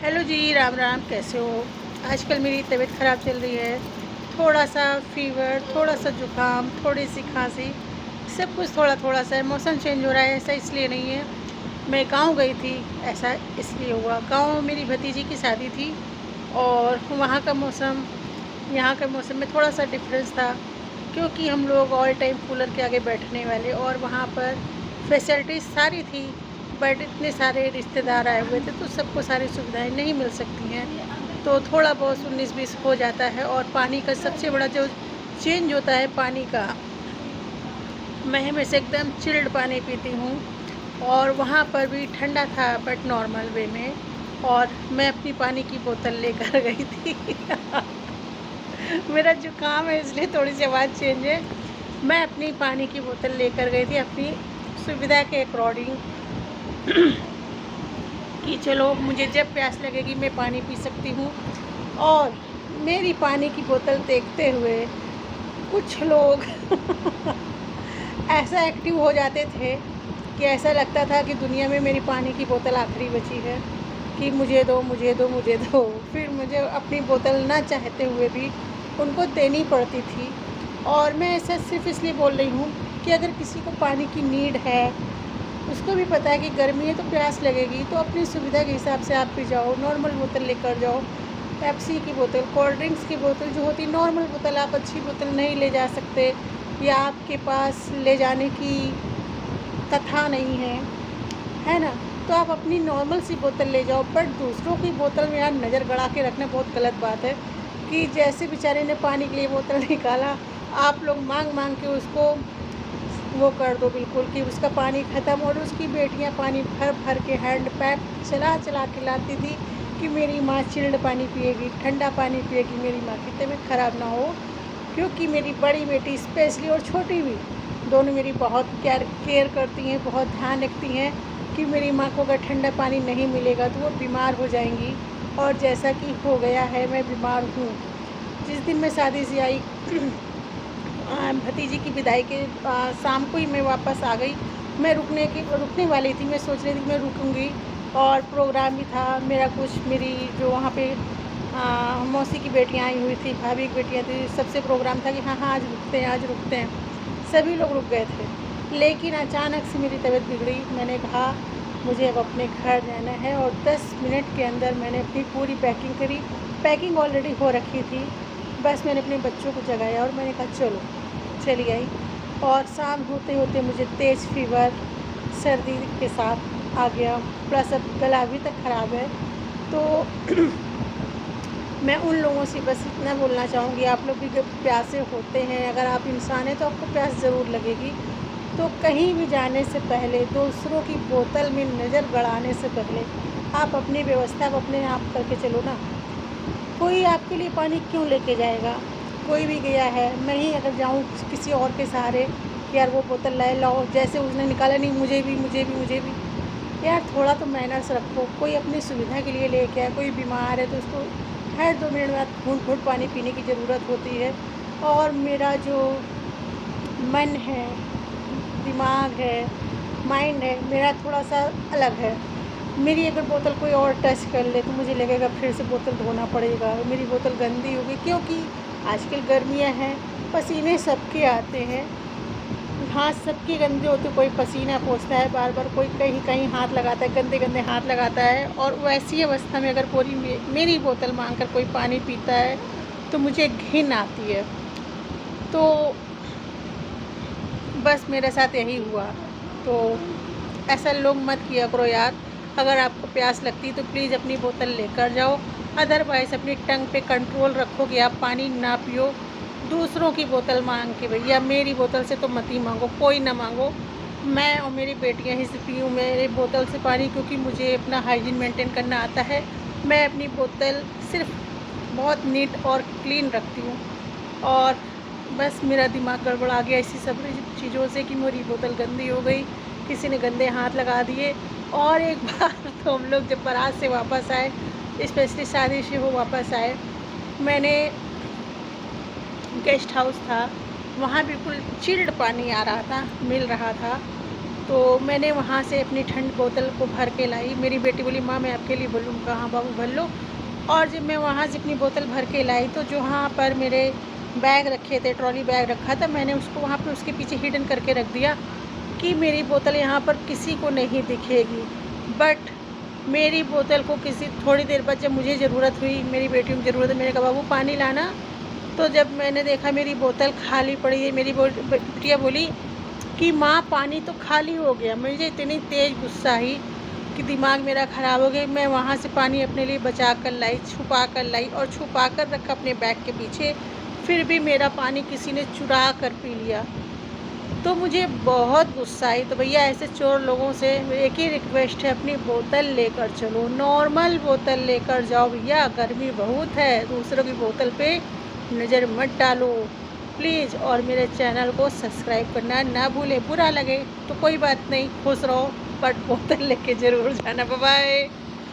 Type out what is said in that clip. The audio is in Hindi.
हेलो जी, राम राम। कैसे हो? आजकल मेरी तबीयत ख़राब चल रही है। थोड़ा सा फ़ीवर, थोड़ा सा ज़ुकाम, थोड़ी सी खांसी, सब कुछ थोड़ा थोड़ा सा है। मौसम चेंज हो रहा है, ऐसा इसलिए नहीं है। मैं गांव गई थी, ऐसा इसलिए हुआ। गांव में मेरी भतीजी की शादी थी और वहाँ का मौसम यहाँ के मौसम में थोड़ा सा डिफरेंस था, क्योंकि हम लोग ऑल टाइम कूलर के आगे बैठने वाले, और वहाँ पर फैसिलिटीज़ सारी थी, बट इतने सारे रिश्तेदार आए हुए थे तो सबको सारी सुविधाएं नहीं मिल सकती हैं, तो थोड़ा बहुत 19-20 हो जाता है। और पानी का सबसे बड़ा जो चेंज होता है पानी का, मैं हमेशा एकदम चिल्ड पानी पीती हूँ, और वहाँ पर भी ठंडा था बट नॉर्मल वे में। और मैं अपनी पानी की बोतल लेकर गई थी। मेरा जुकाम है इसलिए थोड़ी सी आवाज़ चेंज है। मैं अपनी पानी की बोतल लेकर गई थी अपनी सुविधा के अकॉर्डिंग, कि चलो मुझे जब प्यास लगेगी मैं पानी पी सकती हूँ। और मेरी पानी की बोतल देखते हुए कुछ लोग ऐसा एक्टिव हो जाते थे कि ऐसा लगता था कि दुनिया में मेरी पानी की बोतल आखिरी बची है, कि मुझे दो मुझे दो मुझे दो। फिर मुझे अपनी बोतल ना चाहते हुए भी उनको देनी पड़ती थी। और मैं ऐसा सिर्फ इसलिए बोल रही हूँ कि अगर किसी को पानी की नीड है, उसको भी पता है कि गर्मी है तो प्यास लगेगी, तो अपनी सुविधा के हिसाब से आप भी जाओ, नॉर्मल बोतल लेकर जाओ। पेप्सी की बोतल, कोल्ड ड्रिंक्स की बोतल जो होती, नॉर्मल बोतल, आप अच्छी बोतल नहीं ले जा सकते या आपके पास ले जाने की तथा नहीं है ना, तो आप अपनी नॉर्मल सी बोतल ले जाओ। बट दूसरों की बोतल में यार नज़र गड़ा के रखना बहुत गलत बात है, कि जैसे बेचारे ने पानी के लिए बोतल निकाला, आप लोग मांग मांग के उसको वो कर दो बिल्कुल, कि उसका पानी ख़त्म। और उसकी बेटियां पानी भर भर के हैंड पैप चला चला के लाती थी कि मेरी माँ चिल्ड पानी पिएगी, ठंडा पानी पिएगी, मेरी माँ की तबीयत ख़राब ना हो। क्योंकि मेरी बड़ी बेटी स्पेशली और छोटी भी, दोनों मेरी बहुत केयर करती हैं, बहुत ध्यान रखती हैं कि मेरी माँ को अगर ठंडा पानी नहीं मिलेगा तो वो बीमार हो जाएंगी। और जैसा कि हो गया है, मैं बीमार हूँ। जिस दिन मैं शादी से आई, भतीजी की विदाई के शाम को ही मैं वापस आ गई। मैं रुकने वाली थी, मैं सोच रही थी कि मैं रुकूंगी, और प्रोग्राम भी था मेरा कुछ, मेरी जो वहाँ पे मौसी की बेटियाँ आई हुई थी, भाभी की बेटियाँ थी, सबसे प्रोग्राम था कि हाँ हाँ आज रुकते हैं, आज रुकते हैं। सभी लोग रुक गए थे, लेकिन अचानक से मेरी तबीयत बिगड़ी। मैंने कहा मुझे अब अपने घर जाना है, और 10 मिनट के अंदर मैंने अपनी पूरी पैकिंग करी। पैकिंग ऑलरेडी हो रखी थी, बस मैंने अपने बच्चों को जगाया और मैंने कहा चलो, चली आई। और शाम होते होते मुझे तेज़ फीवर, सर्दी के साथ आ गया, प्लस अब गला अभी तक ख़राब है। तो मैं उन लोगों से बस इतना बोलना चाहूँगी, आप लोग भी जब प्यासे होते हैं, अगर आप इंसान हैं तो आपको प्यास ज़रूर लगेगी, तो कहीं भी जाने से पहले, दूसरों की बोतल में नज़र गड़ाने से पहले आप अपनी व्यवस्था आप अपने आप करके चलो ना। कोई आपके लिए पानी क्यों लेके जाएगा? कोई भी गया है, मैं ही अगर जाऊँ किसी और के सहारे कि यार वो बोतल लाए, लाओ, जैसे उसने निकाला, नहीं मुझे भी मुझे भी मुझे भी। यार थोड़ा तो मैनर्स रखो। कोई अपनी सुविधा के लिए लेके आए, कोई बीमार है तो उसको हर 2 मिनट बाद घूंट घूंट पानी पीने की ज़रूरत होती है। और मेरा जो मन है, दिमाग है, माइंड है, मेरा थोड़ा सा अलग है। मेरी अगर बोतल कोई और टच कर ले तो मुझे लगेगा फिर से बोतल धोना पड़ेगा, मेरी बोतल गंदी होगी, क्योंकि आजकल गर्मियाँ हैं, पसीने सबके आते हैं, हाथ सबके गंदे होते, कोई पसीना पोंछता है बार बार, कोई कहीं कहीं हाथ लगाता है, गंदे गंदे हाथ लगाता है। और वैसी अवस्था में अगर पूरी मेरी बोतल मांग कर कोई पानी पीता है तो मुझे घिन आती है। तो बस मेरे साथ यही हुआ। तो ऐसा लोग मत किया करो यार। अगर आपको प्यास लगती है तो प्लीज़ अपनी बोतल लेकर जाओ, अदरवाइज़ अपनी टंग पे कंट्रोल रखो कि आप पानी ना पियो दूसरों की बोतल मांग के। भैया मेरी बोतल से तो मत ही मांगो, कोई ना मांगो। मैं और मेरी बेटियां ही से पीऊँ मेरे बोतल से पानी, क्योंकि मुझे अपना हाइजीन मेंटेन करना आता है। मैं अपनी बोतल सिर्फ बहुत नीट और क्लीन रखती हूँ। और बस मेरा दिमाग गड़बड़ा गया इसी सब चीज़ों से कि मेरी बोतल गंदी हो गई, किसी ने गंदे हाथ लगा दिए। और एक बार तो हम लोग जब बारात से वापस आए, स्पेशली शादी से हो वापस आए, मैंने गेस्ट हाउस था, वहाँ बिल्कुल चिल्ड पानी आ रहा था, मिल रहा था। तो मैंने वहाँ से अपनी ठंड बोतल को भर के लाई। मेरी बेटी बोली माँ मैं आपके लिए भर लूँ, कहाँ बाबू भर लो। और जब मैं वहाँ से अपनी बोतल भर के लाई तो जहाँ पर मेरे बैग रखे थे, ट्रॉली बैग रखा था, मैंने उसको वहाँ पर उसके पीछे हिडन करके रख दिया कि मेरी बोतल यहाँ पर किसी को नहीं दिखेगी। बट मेरी बोतल को किसी थोड़ी देर बाद जब मुझे ज़रूरत हुई, मेरी बेटी को ज़रूरत है, मैंने कहा बाबू पानी लाना। तो जब मैंने देखा मेरी बोतल खाली पड़ी है, मेरी बिटिया बोली कि माँ पानी तो खाली हो गया। मुझे इतनी तेज़ गुस्सा आई कि दिमाग मेरा ख़राब हो गया। मैं वहाँ से पानी अपने लिए बचा कर लाई, छुपा कर लाई और छुपा कर रखा अपने बैग के पीछे। फिर भी मेरा पानी किसी ने चुरा कर पी लिया। तो मुझे बहुत गुस्सा आई। तो भैया ऐसे चोर लोगों से एक ही रिक्वेस्ट है, अपनी बोतल लेकर चलो, नॉर्मल बोतल लेकर जाओ भैया, गर्मी बहुत है, दूसरों की बोतल पे नज़र मत डालो प्लीज़। और मेरे चैनल को सब्सक्राइब करना ना भूलें। बुरा लगे तो कोई बात नहीं, खुश रहो, बट बोतल लेके ज़रूर जाना। Bye bye.